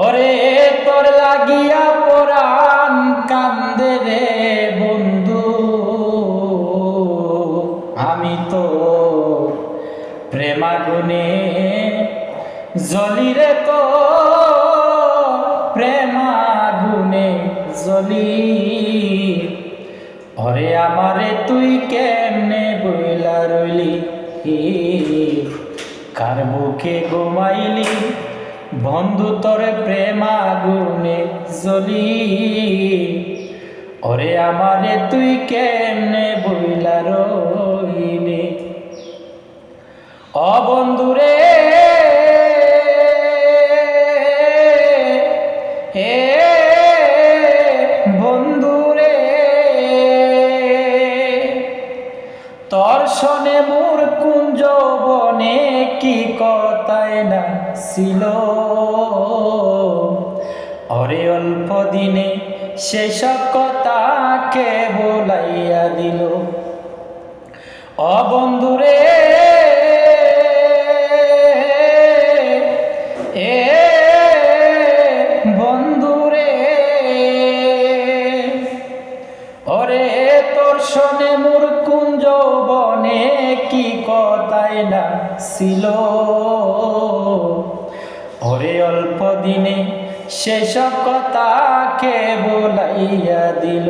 ওরে তোর লাগিয়া পরাণ কান্দে রে বন্ধু, আমি তো প্রেমাগুনে জ্বলি রে, তো প্রেমাগুনে জ্বলি। ওরে আমারে তুই কেমনে বইলা রইলি, কার বুকে ঘুমাইলি বন্ধু তোর প্রেমাগুনে জ্বলি। ওরে আমারে তুই কেমনে বইলা রইলি। ও বন্ধুরে হে বন্ধুরে, তোর শোনে মোর কুঞ্জ বনে কি কথায় না ছিল। ওরে অল্প দিনে সেসব কথা কে বলাইয়া দিল। ও বন্ধুরে এ বন্ধুরে, ওরে তোর শোনে মোর কুঞ্জ বনে কি কথায় না ছিল। ওরে অল্প দিনে সেসব কথা কে বলাইয়া দিল।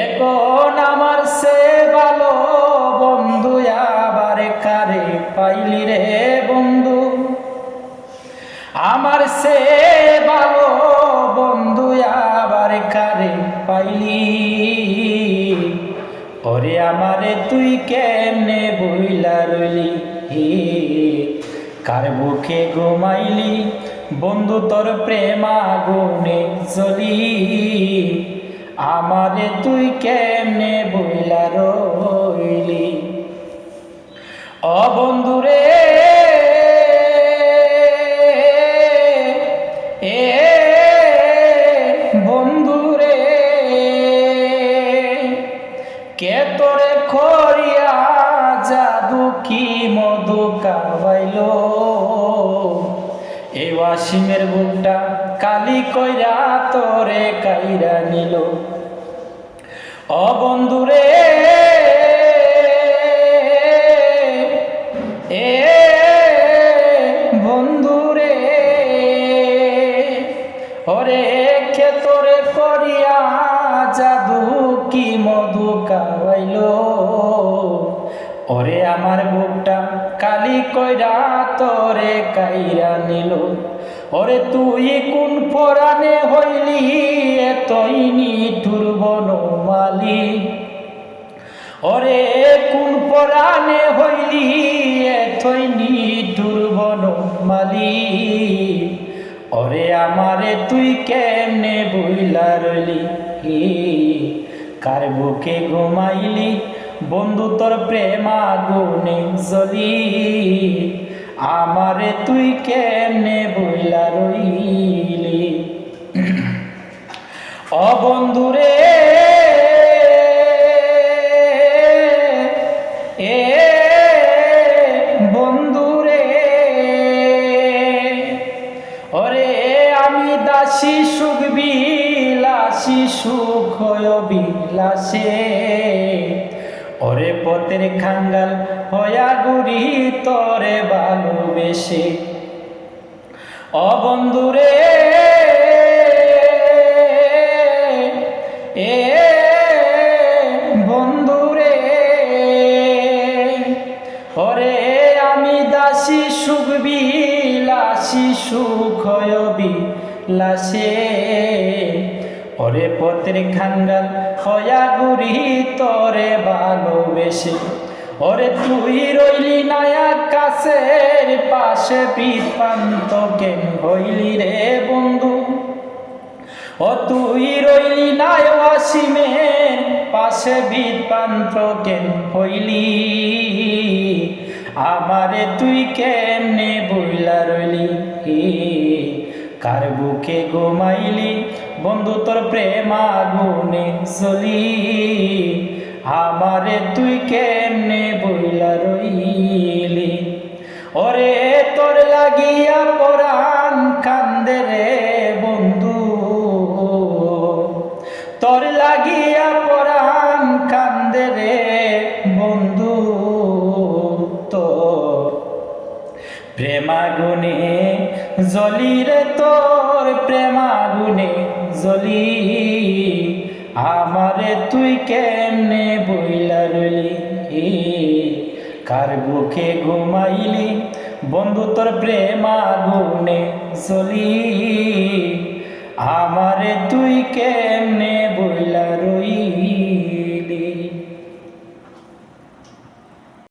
এখন আমার সে ভালো বন্ধু আবার কারে পাইলি রে বন্ধু, আমার সে ভালো বন্ধু আবার কারে পাইলি। ওরে আমারে তুই কেমনে বইলা রইলি, কার বুকে ঘুমাইলি বন্ধু তোর প্রেমাগুনে জ্বলি। আমারে তুই কেমনে বইলা রইলি। ও বন্ধুরে এ বন্ধুরে, কে তোরে খরিয়া জাদু কি মধু কাবাইলো। এই ওয়াসিমের বুকটা কালি কইরা তোরে কাইরা নিল। ও বন্ধুরে এ বন্ধুরে, ওরে কে তোরে করিয়া জাদু কি মধু কাবাইলো। ওরে আমার বুকটা কালি কইরা তোরে কাইরা নিল। ওরে তুই কোন পরাণে হইলি এতই নিঠুর বনমালী। ওরে কোন পরাণে হইলি এতই নিঠুর বনমালী। ওরে আমারে তুই কেমনে বইলা রইলি, কার বুকে ঘুমাইলি বন্ধু তোর প্রেমাগুনে জ্বলি। আমারে তুই কেমনে বইলা রইলি। ও বন্ধুরে এ বন্ধুরে, ওরে আমি দাসী সুখ বিলাসী সুখ বিলাসে। ওরে পথের খাঙ্গাল হয়া ঘুরি তোরে ভালোবেসে। ও বন্ধুরে এ বন্ধুরে, ওরে আমি দাসী সুখ বিলাসী সুখ বিলাসে। ওরে পথের খাঙ্গাল হয়া ঘুরি তোরে ভালোবেসে। ওরে তুই রইলি না আকাশের পাশে বিপ্রান্ত কেন হইলি রে বন্ধু। ও তুই রইলি না ওয়াসিমের পাশে বিপ্রান্ত কেন হইলি। আমারে তুই কেমনে বইলা রইলি, কার বুকে ঘুমাইলি বন্ধু তোর প্রেমাগুনে জ্বলি। আমারে তুই কেমনে বইলা রইলি। ওরে তোর লাগিয়া পরাণ কান্দে রে বন্ধু, তোর লাগিয়া পরাণ কান্দে রে বন্ধু। তো প্রেমাগুনে জ্বলি রে তোর প্রেমাগুনে জ্বলি, আমারে তুই কেমনে বইলা রইলি, কার বুকে ঘুমাইলি বন্ধু তোর প্রেমাগুনে জ্বলি, আমারে তুই কে